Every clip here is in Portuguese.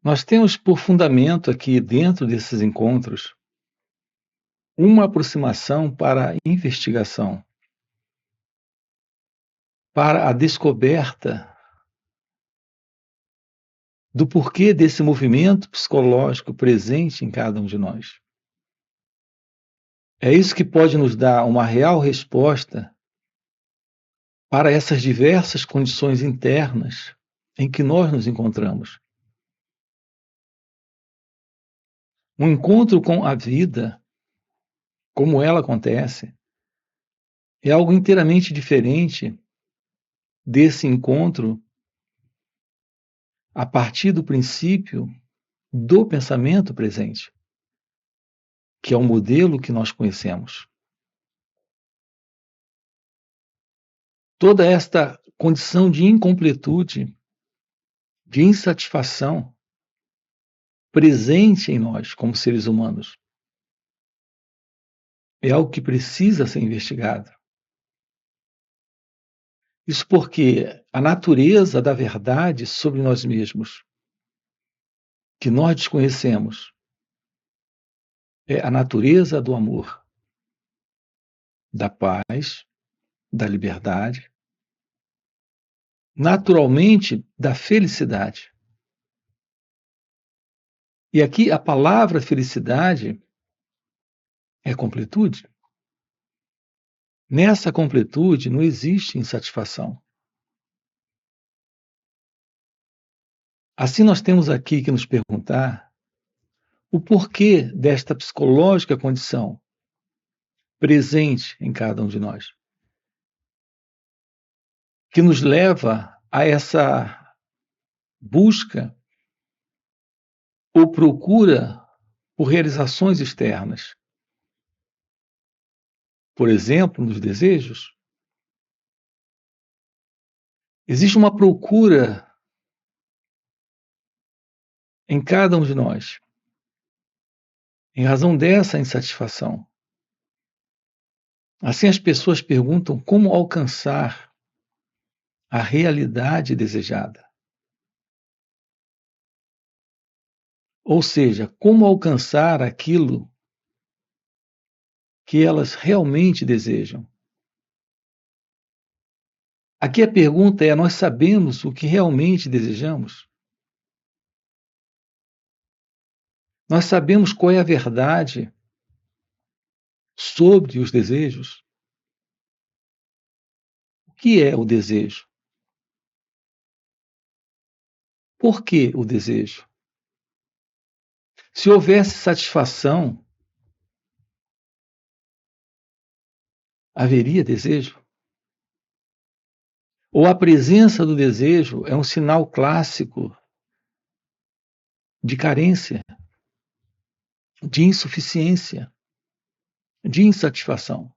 Nós temos por fundamento aqui, dentro desses encontros, uma aproximação para a investigação, para a descoberta do porquê desse movimento psicológico presente em cada um de nós. É isso que pode nos dar uma real resposta para essas diversas condições internas em que nós nos encontramos. Um encontro com a vida, como ela acontece, é algo inteiramente diferente desse encontro a partir do princípio do pensamento presente, que é o modelo que nós conhecemos. Toda esta condição de incompletude, de insatisfação presente em nós como seres humanos, é algo que precisa ser investigado. Isso porque a natureza da verdade sobre nós mesmos, que nós desconhecemos, é a natureza do amor, da paz, da liberdade, naturalmente da felicidade. E aqui a palavra felicidade é completude. Nessa completude não existe insatisfação. Assim, nós temos aqui que nos perguntar o porquê desta psicológica condição presente em cada um de nós, que nos leva a essa busca ou procura por realizações externas. Por exemplo, nos desejos, existe uma procura em cada um de nós, em razão dessa insatisfação. Assim, as pessoas perguntam como alcançar a realidade desejada. Ou seja, como alcançar aquilo que elas realmente desejam. Aqui a pergunta é: nós sabemos o que realmente desejamos? Nós sabemos qual é a verdade sobre os desejos? O que é o desejo? Por que o desejo? Se houvesse satisfação, haveria desejo? Ou a presença do desejo é um sinal clássico de carência, de insuficiência, de insatisfação?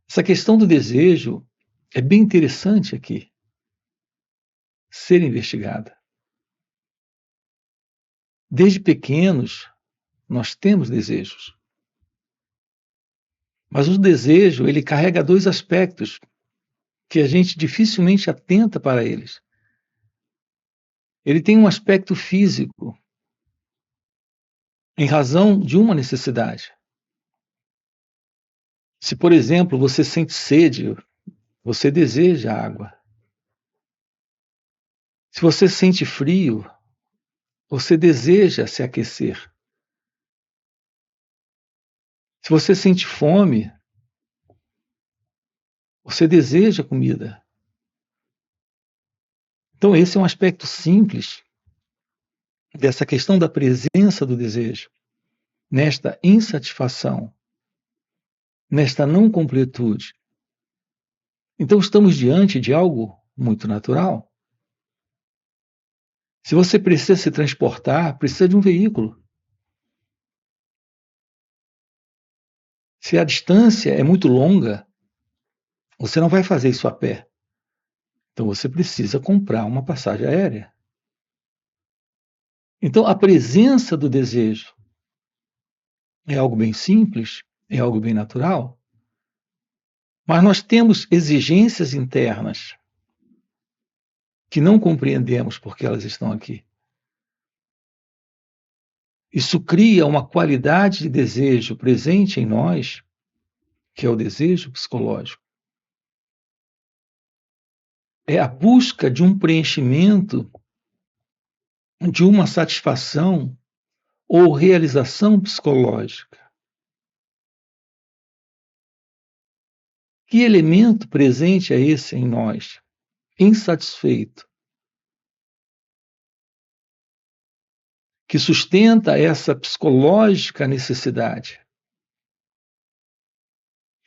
Essa questão do desejo é bem interessante aqui ser investigada. Desde pequenos, nós temos desejos. Mas o desejo, ele carrega dois aspectos que a gente dificilmente atenta para eles. Ele tem um aspecto físico, em razão de uma necessidade. Se, por exemplo, você sente sede, você deseja água. Se você sente frio, você deseja se aquecer. Se você sente fome, você deseja comida. Então, esse é um aspecto simples dessa questão da presença do desejo, nesta insatisfação, nesta não completude. Então, estamos diante de algo muito natural. Se você precisa se transportar, precisa de um veículo. Se a distância é muito longa, você não vai fazer isso a pé. Então você precisa comprar uma passagem aérea. Então a presença do desejo é algo bem simples, é algo bem natural, mas nós temos exigências internas que não compreendemos porque elas estão aqui. Isso cria uma qualidade de desejo presente em nós, que é o desejo psicológico. É a busca de um preenchimento, de uma satisfação ou realização psicológica. Que elemento presente é esse em nós, insatisfeito, que sustenta essa psicológica necessidade?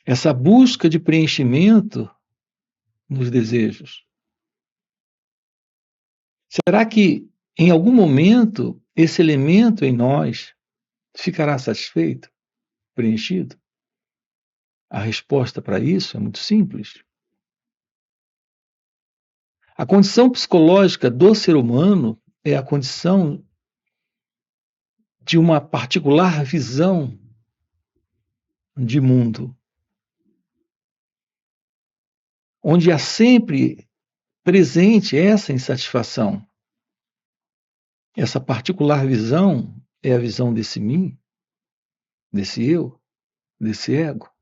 Essa busca de preenchimento nos desejos. Será que em algum momento esse elemento em nós ficará satisfeito, preenchido? A resposta para isso é muito simples. A condição psicológica do ser humano é a condição de uma particular visão de mundo, onde há sempre presente essa insatisfação. Essa particular visão é a visão desse mim, desse eu, desse ego.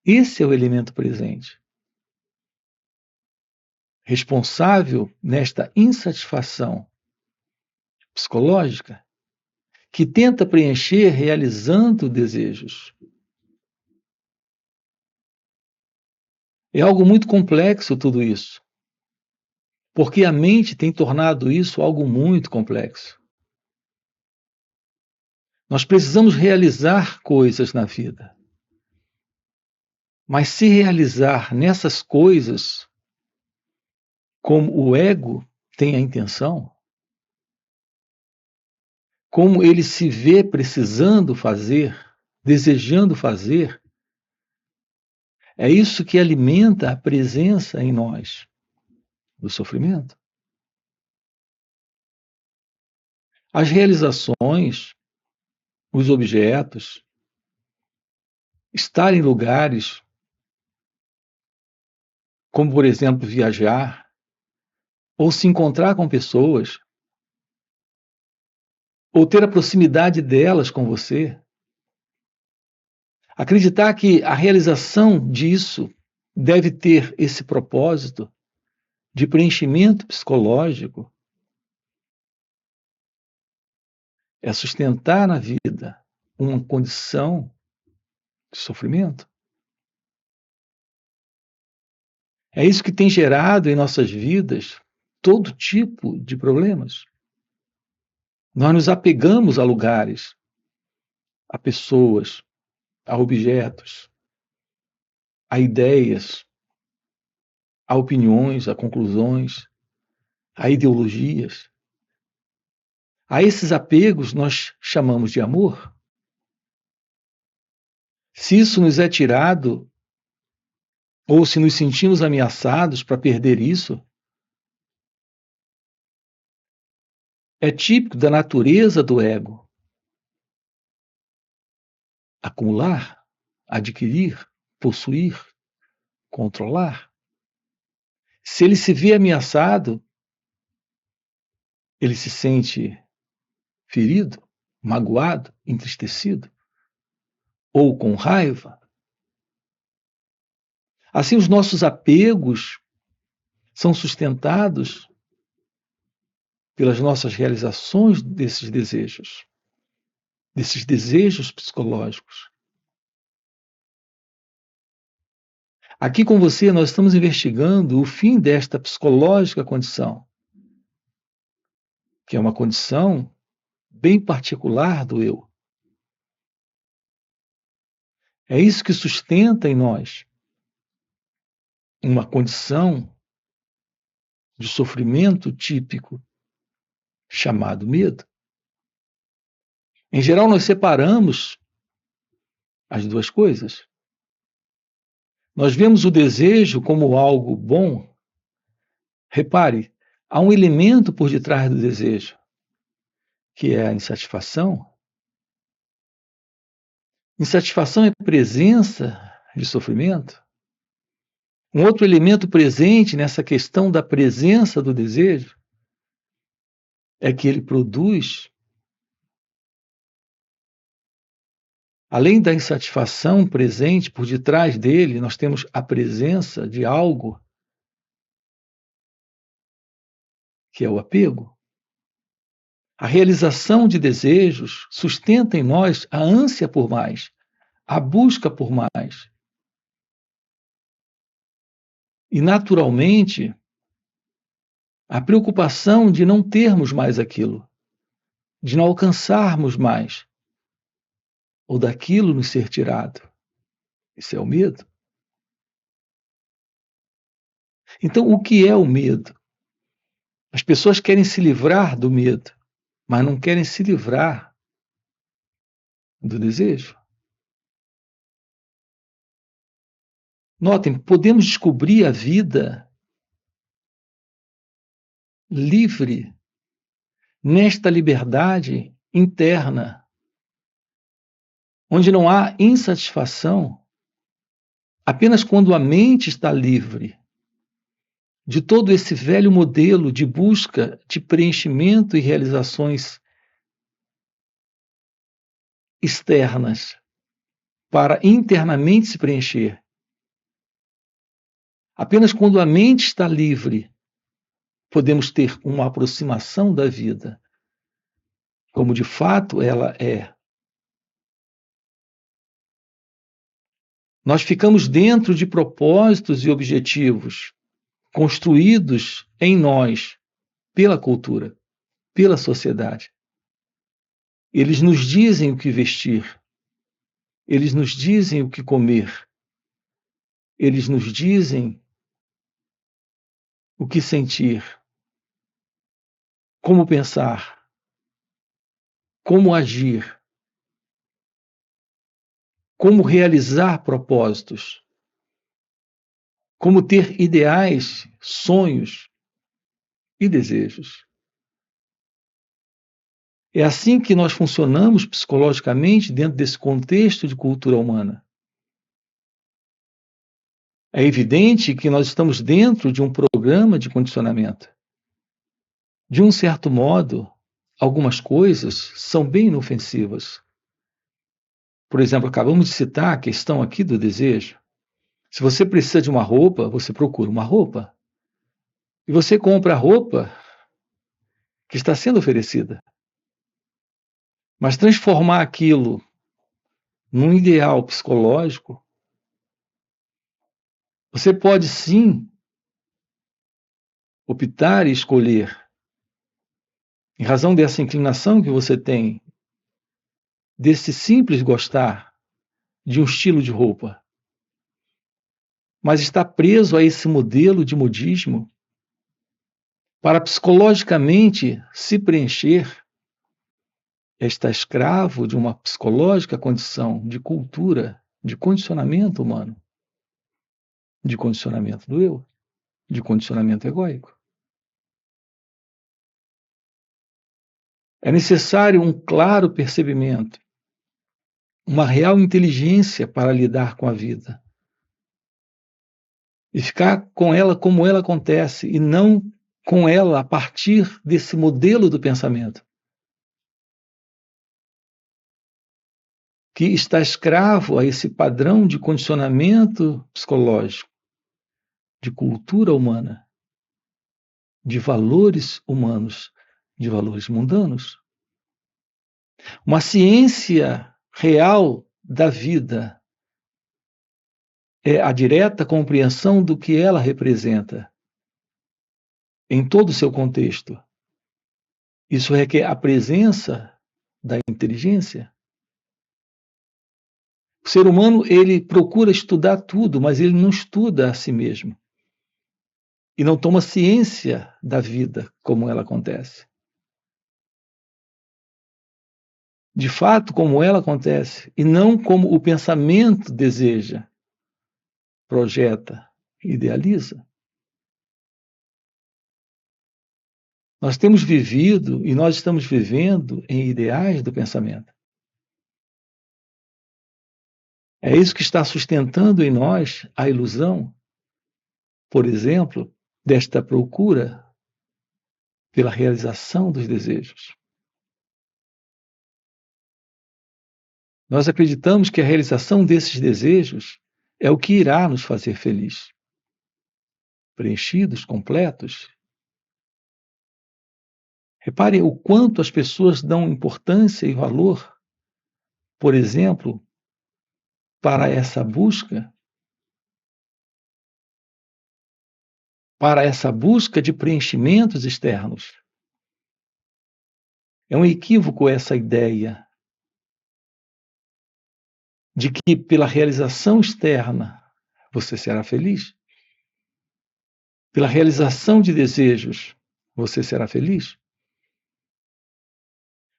Esse é o elemento presente, responsável nesta insatisfação psicológica, que tenta preencher realizando desejos. É algo muito complexo tudo isso, porque a mente tem tornado isso algo muito complexo. Nós precisamos realizar coisas na vida, mas se realizar nessas coisas como o ego tem a intenção, como ele se vê precisando fazer, desejando fazer, é isso que alimenta a presença em nós do sofrimento. As realizações, os objetos, estar em lugares como, por exemplo, viajar, ou se encontrar com pessoas, ou ter a proximidade delas com você. Acreditar que a realização disso deve ter esse propósito de preenchimento psicológico é sustentar na vida uma condição de sofrimento. É isso que tem gerado em nossas vidas todo tipo de problemas. Nós nos apegamos a lugares, a pessoas, a objetos, a ideias, a opiniões, a conclusões, a ideologias. A esses apegos nós chamamos de amor. Se isso nos é tirado, ou se nos sentimos ameaçados para perder isso, é típico da natureza do ego. Acumular, adquirir, possuir, controlar. Se ele se vê ameaçado, ele se sente ferido, magoado, entristecido, ou com raiva. Assim, os nossos apegos são sustentados pelas nossas realizações desses desejos psicológicos. Aqui com você, nós estamos investigando o fim desta psicológica condição, que é uma condição bem particular do eu. É isso que sustenta em nós uma condição de sofrimento típico, chamado medo. Em geral, nós separamos as duas coisas. Nós vemos o desejo como algo bom. Repare, há um elemento por detrás do desejo, que é a insatisfação. Insatisfação é presença de sofrimento. Um outro elemento presente nessa questão da presença do desejo é que ele produz, além da insatisfação presente por detrás dele, nós temos a presença de algo que é o apego. A realização de desejos sustenta em nós a ânsia por mais, a busca por mais. E, naturalmente, a preocupação de não termos mais aquilo, de não alcançarmos mais, ou daquilo nos ser tirado. Isso é o medo. Então, o que é o medo? As pessoas querem se livrar do medo, mas não querem se livrar do desejo. Notem, podemos descobrir a vida livre nesta liberdade interna, onde não há insatisfação, apenas quando a mente está livre de todo esse velho modelo de busca de preenchimento e realizações externas para internamente se preencher. Apenas quando a mente está livre, podemos ter uma aproximação da vida, como de fato ela é. Nós ficamos dentro de propósitos e objetivos construídos em nós pela cultura, pela sociedade. Eles nos dizem o que vestir, eles nos dizem o que comer, eles nos dizem o que sentir, como pensar, como agir, como realizar propósitos, como ter ideais, sonhos e desejos. É assim que nós funcionamos psicologicamente dentro desse contexto de cultura humana. É evidente que nós estamos dentro de um programa de condicionamento. De um certo modo, algumas coisas são bem inofensivas. Por exemplo, acabamos de citar a questão aqui do desejo. Se você precisa de uma roupa, você procura uma roupa. E você compra a roupa que está sendo oferecida. Mas transformar aquilo num ideal psicológico, você pode sim optar e escolher, em razão dessa inclinação que você tem, desse simples gostar de um estilo de roupa, mas está preso a esse modelo de modismo para psicologicamente se preencher, está escravo de uma psicológica condição de cultura, de condicionamento humano, de condicionamento do eu, de condicionamento egóico. É necessário um claro percebimento, uma real inteligência para lidar com a vida. E ficar com ela como ela acontece, e não com ela a partir desse modelo do pensamento, que está escravo a esse padrão de condicionamento psicológico, de cultura humana, de valores humanos, de valores mundanos. Uma ciência real da vida é a direta compreensão do que ela representa em todo o seu contexto. Isso requer a presença da inteligência. O ser humano, ele procura estudar tudo, mas ele não estuda a si mesmo. E não toma ciência da vida como ela acontece. De fato, como ela acontece, e não como o pensamento deseja, projeta, idealiza. Nós temos vivido e nós estamos vivendo em ideais do pensamento. É isso que está sustentando em nós a ilusão por exemplo, desta procura pela realização dos desejos. Nós acreditamos que a realização desses desejos é o que irá nos fazer felizes, preenchidos, completos. Reparem o quanto as pessoas dão importância e valor, por exemplo, para essa busca de preenchimentos externos. É um equívoco essa ideia de que pela realização externa você será feliz. Pela realização de desejos você será feliz.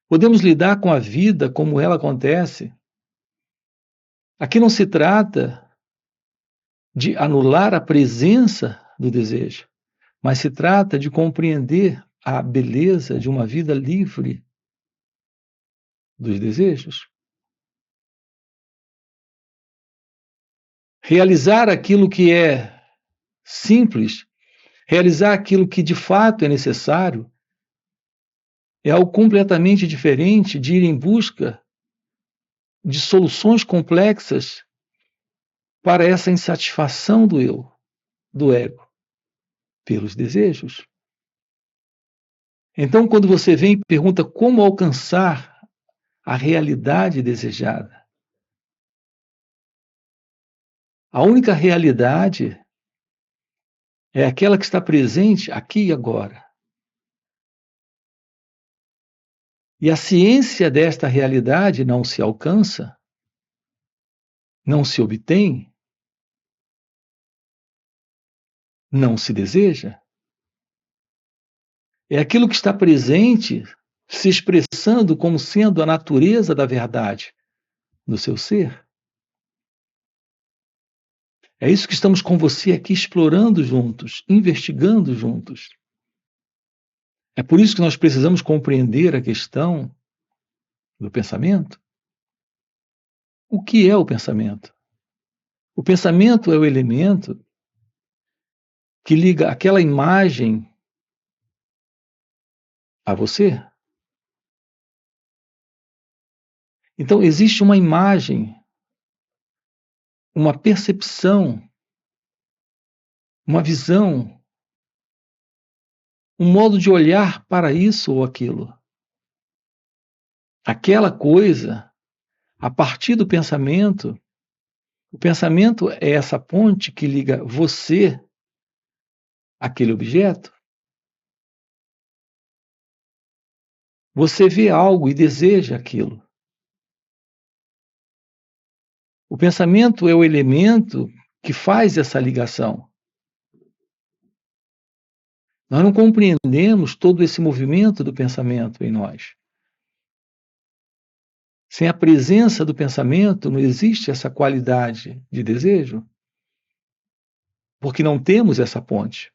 Podemos lidar com a vida como ela acontece. Aqui não se trata de anular a presença do desejo, mas se trata de compreender a beleza de uma vida livre dos desejos. Realizar aquilo que é simples, realizar aquilo que de fato é necessário, é algo completamente diferente de ir em busca de soluções complexas para essa insatisfação do eu, do ego, pelos desejos. Então, quando você vem e pergunta como alcançar a realidade desejada, a única realidade é aquela que está presente aqui e agora. E a ciência desta realidade não se alcança, não se obtém, não se deseja. É aquilo que está presente se expressando como sendo a natureza da verdade no seu ser. É isso que estamos com você aqui explorando juntos, investigando juntos. É por isso que nós precisamos compreender a questão do pensamento. O que é o pensamento? O pensamento é o elemento que liga aquela imagem a você. Então, existe uma imagem, uma percepção, uma visão, um modo de olhar para isso ou aquilo. Aquela coisa, a partir do pensamento, o pensamento é essa ponte que liga você àquele objeto. Você vê algo e deseja aquilo. O pensamento é o elemento que faz essa ligação. Nós não compreendemos todo esse movimento do pensamento em nós. Sem a presença do pensamento, não existe essa qualidade de desejo, porque não temos essa ponte.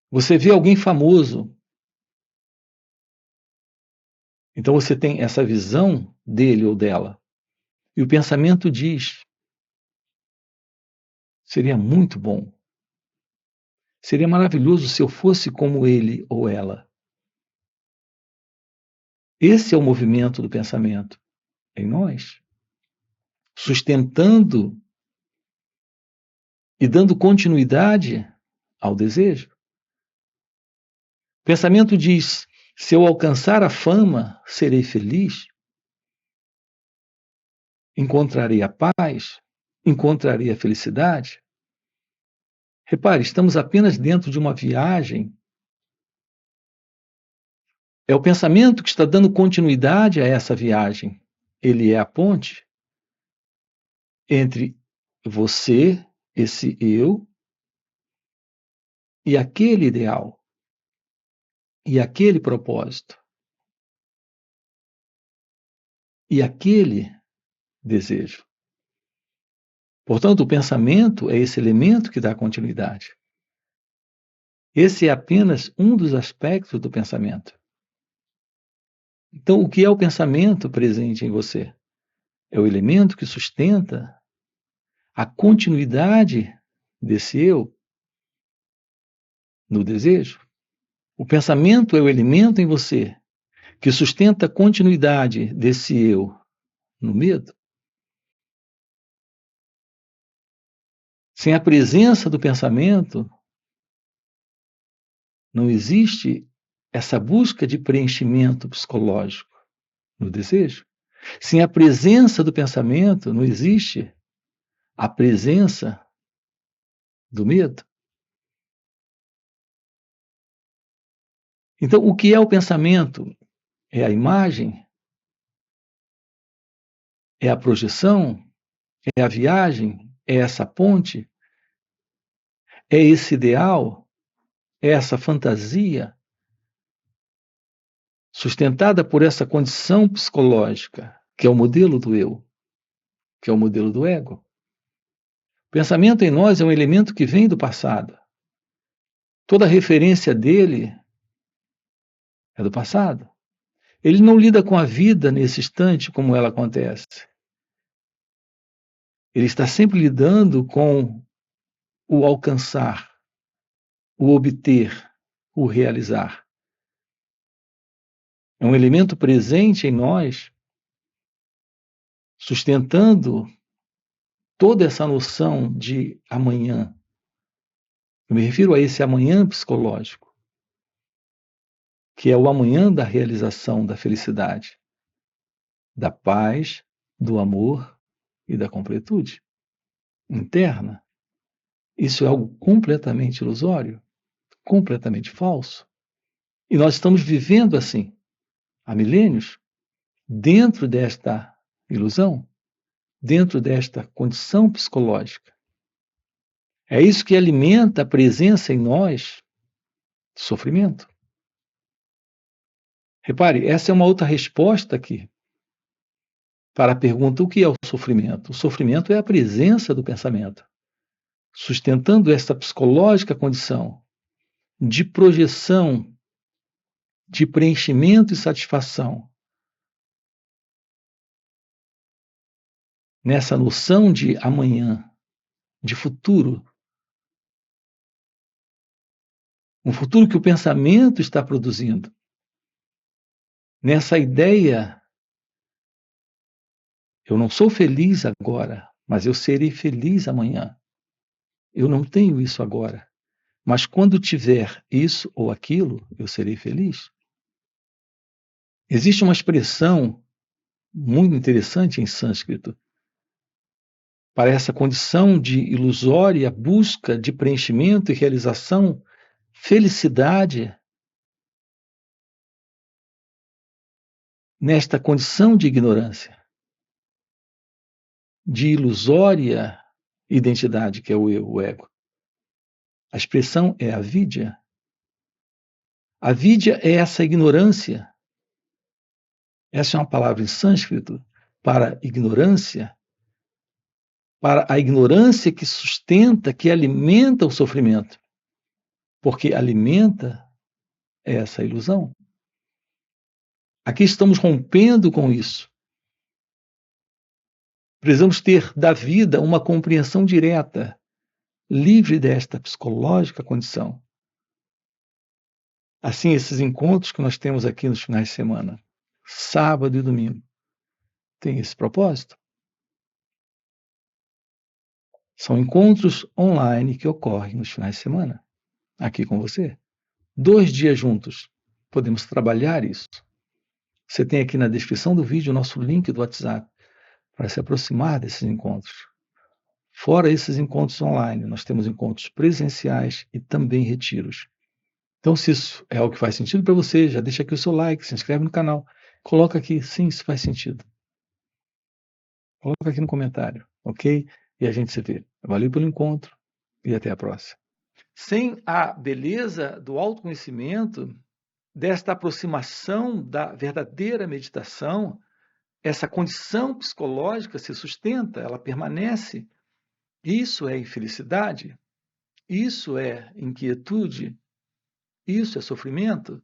Você vê alguém famoso, então você tem essa visão dele ou dela. E o pensamento diz: seria muito bom. Seria maravilhoso se eu fosse como ele ou ela. Esse é o movimento do pensamento em nós, sustentando e dando continuidade ao desejo. O pensamento diz: se eu alcançar a fama, serei feliz, encontrarei a paz, encontrarei a felicidade. Repare, estamos apenas dentro de uma viagem. É o pensamento que está dando continuidade a essa viagem. Ele é a ponte entre você, esse eu, e aquele ideal, e aquele propósito, e aquele desejo. Portanto, o pensamento é esse elemento que dá continuidade. Esse é apenas um dos aspectos do pensamento. Então, o que é o pensamento presente em você? É o elemento que sustenta a continuidade desse eu no desejo. O pensamento é o elemento em você que sustenta a continuidade desse eu no medo. Sem a presença do pensamento, não existe essa busca de preenchimento psicológico no desejo. Sem a presença do pensamento, não existe a presença do medo. Então, o que é o pensamento? É a imagem? É a projeção? É a viagem? É essa ponte? É esse ideal? É essa fantasia? Sustentada por essa condição psicológica, que é o modelo do eu, que é o modelo do ego. O pensamento em nós é um elemento que vem do passado. Toda referência dele é do passado. Ele não lida com a vida nesse instante como ela acontece. Ele está sempre lidando com o alcançar, o obter, o realizar. É um elemento presente em nós, sustentando toda essa noção de amanhã. Eu me refiro a esse amanhã psicológico, que é o amanhã da realização da felicidade, da paz, do amor e da completude interna. Isso é algo completamente ilusório, completamente falso. E nós estamos vivendo assim, há milênios, dentro desta ilusão, dentro desta condição psicológica. É isso que alimenta a presença em nós de sofrimento. Repare, essa é uma outra resposta aqui para a pergunta: o que é o sofrimento? O sofrimento é a presença do pensamento, sustentando esta psicológica condição de projeção, de preenchimento e satisfação, nessa noção de amanhã, de futuro. Um futuro que o pensamento está produzindo. Nessa ideia, eu não sou feliz agora, mas eu serei feliz amanhã. Eu não tenho isso agora, mas quando tiver isso ou aquilo, eu serei feliz. Existe uma expressão muito interessante em sânscrito para essa condição de ilusória busca de preenchimento e realização, felicidade, nesta condição de ignorância, de ilusória identidade, que é o eu, o ego. A expressão é avidya. Avidya é essa ignorância. Essa é uma palavra em sânscrito para ignorância, para a ignorância que sustenta, que alimenta o sofrimento. Porque alimenta essa ilusão. Aqui estamos rompendo com isso. Precisamos ter da vida uma compreensão direta, livre desta psicológica condição. Assim, esses encontros que nós temos aqui nos finais de semana, sábado e domingo, tem esse propósito. São encontros online que ocorrem nos finais de semana, aqui com você. 2 dias juntos, podemos trabalhar isso. Você tem aqui na descrição do vídeo o nosso link do WhatsApp para se aproximar desses encontros. Fora esses encontros online, nós temos encontros presenciais e também retiros. Então, se isso é algo que faz sentido para você, já deixa aqui o seu like, se inscreve no canal, coloca aqui, sim, isso faz sentido. Coloca aqui no comentário, ok? E a gente se vê. Valeu pelo encontro e até a próxima. Sem a beleza do autoconhecimento, desta aproximação da verdadeira meditação, essa condição psicológica se sustenta, ela permanece. Isso é infelicidade, isso é inquietude, isso é sofrimento.